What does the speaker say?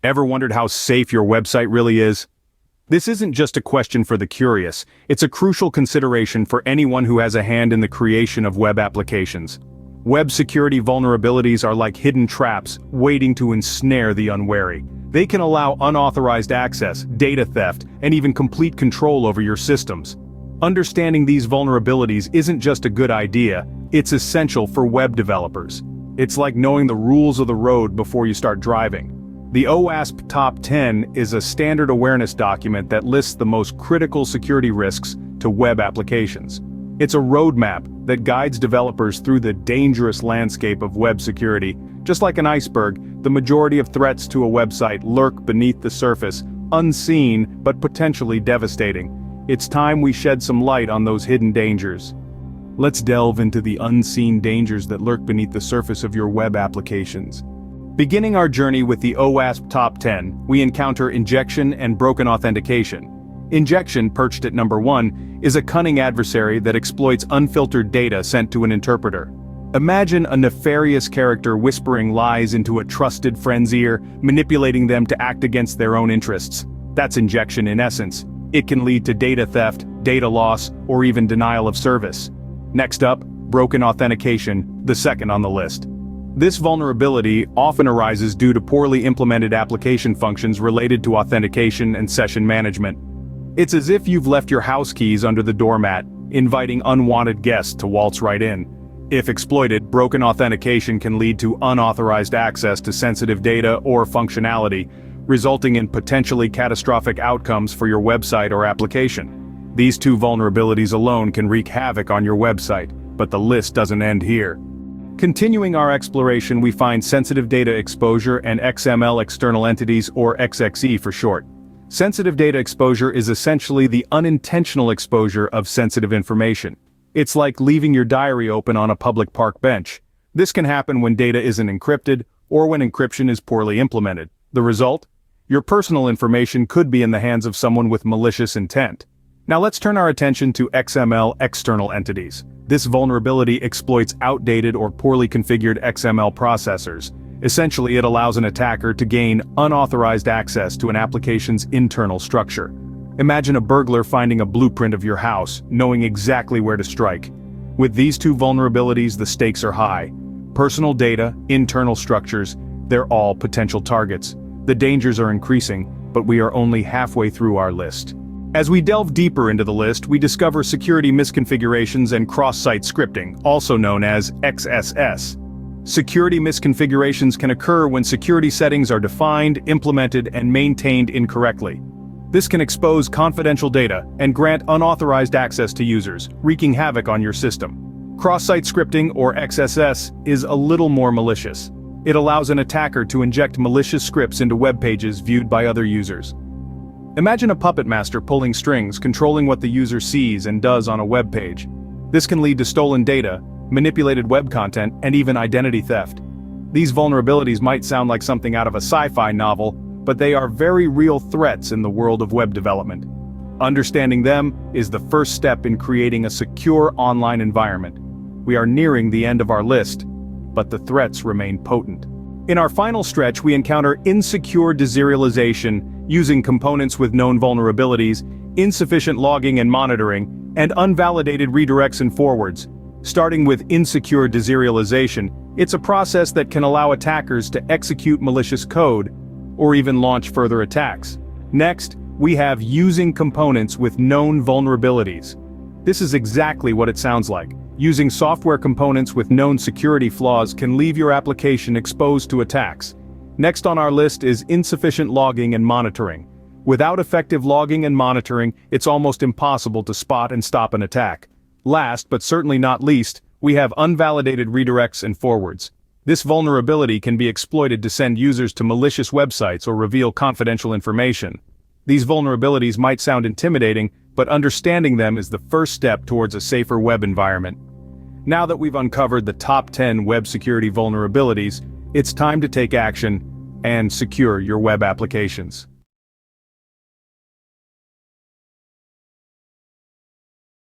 Ever wondered how safe your website really is? This isn't just a question for the curious, it's a crucial consideration for anyone who has a hand in the creation of web applications. Web security vulnerabilities are like hidden traps, waiting to ensnare the unwary. They can allow unauthorized access, data theft, and even complete control over your systems. Understanding these vulnerabilities isn't just a good idea, it's essential for web developers. It's like knowing the rules of the road before you start driving. The OWASP Top 10 is a standard awareness document that lists the most critical security risks to web applications. It's a roadmap that guides developers through the dangerous landscape of web security. Just like an iceberg, the majority of threats to a website lurk beneath the surface, unseen but potentially devastating. It's time we shed some light on those hidden dangers. Let's delve into the unseen dangers that lurk beneath the surface of your web applications. Beginning our journey with the OWASP Top 10, we encounter injection and broken authentication. Injection, perched at number 1, is a cunning adversary that exploits unfiltered data sent to an interpreter. Imagine a nefarious character whispering lies into a trusted friend's ear, manipulating them to act against their own interests. That's injection in essence. It can lead to data theft, data loss, or even denial of service. Next up, broken authentication, the second on the list. This vulnerability often arises due to poorly implemented application functions related to authentication and session management. It's as if you've left your house keys under the doormat, inviting unwanted guests to waltz right in. If exploited, broken authentication can lead to unauthorized access to sensitive data or functionality, resulting in potentially catastrophic outcomes for your website or application. These two vulnerabilities alone can wreak havoc on your website, but the list doesn't end here. Continuing our exploration, we find sensitive data exposure and XML external entities, or XXE for short. Sensitive data exposure is essentially the unintentional exposure of sensitive information. It's like leaving your diary open on a public park bench. This can happen when data isn't encrypted, or when encryption is poorly implemented. The result? Your personal information could be in the hands of someone with malicious intent. Now let's turn our attention to XML external entities. This vulnerability exploits outdated or poorly configured XML processors. Essentially, it allows an attacker to gain unauthorized access to an application's internal structure. Imagine a burglar finding a blueprint of your house, knowing exactly where to strike. With these two vulnerabilities, the stakes are high. Personal data, internal structures, they're all potential targets. The dangers are increasing, but we are only halfway through our list. As we delve deeper into the list, we discover security misconfigurations and cross-site scripting, also known as XSS. Security misconfigurations can occur when security settings are defined, implemented, and maintained incorrectly. This can expose confidential data and grant unauthorized access to users, wreaking havoc on your system. Cross-site scripting, or XSS, is a little more malicious. It allows an attacker to inject malicious scripts into web pages viewed by other users. Imagine a puppet master pulling strings, controlling what the user sees and does on a web page. This can lead to stolen data, manipulated web content, and even identity theft. These vulnerabilities might sound like something out of a sci-fi novel, but they are very real threats in the world of web development. Understanding them is the first step in creating a secure online environment. We are nearing the end of our list, but the threats remain potent. In our final stretch, we encounter insecure deserialization, using components with known vulnerabilities, insufficient logging and monitoring, and unvalidated redirects and forwards. Starting with insecure deserialization, it's a process that can allow attackers to execute malicious code, or even launch further attacks. Next, we have using components with known vulnerabilities. This is exactly what it sounds like. Using software components with known security flaws can leave your application exposed to attacks. Next on our list is insufficient logging and monitoring. Without effective logging and monitoring, it's almost impossible to spot and stop an attack. Last, but certainly not least, we have unvalidated redirects and forwards. This vulnerability can be exploited to send users to malicious websites or reveal confidential information. These vulnerabilities might sound intimidating, but understanding them is the first step towards a safer web environment. Now that we've uncovered the top 10 web security vulnerabilities, it's time to take action and secure your web applications.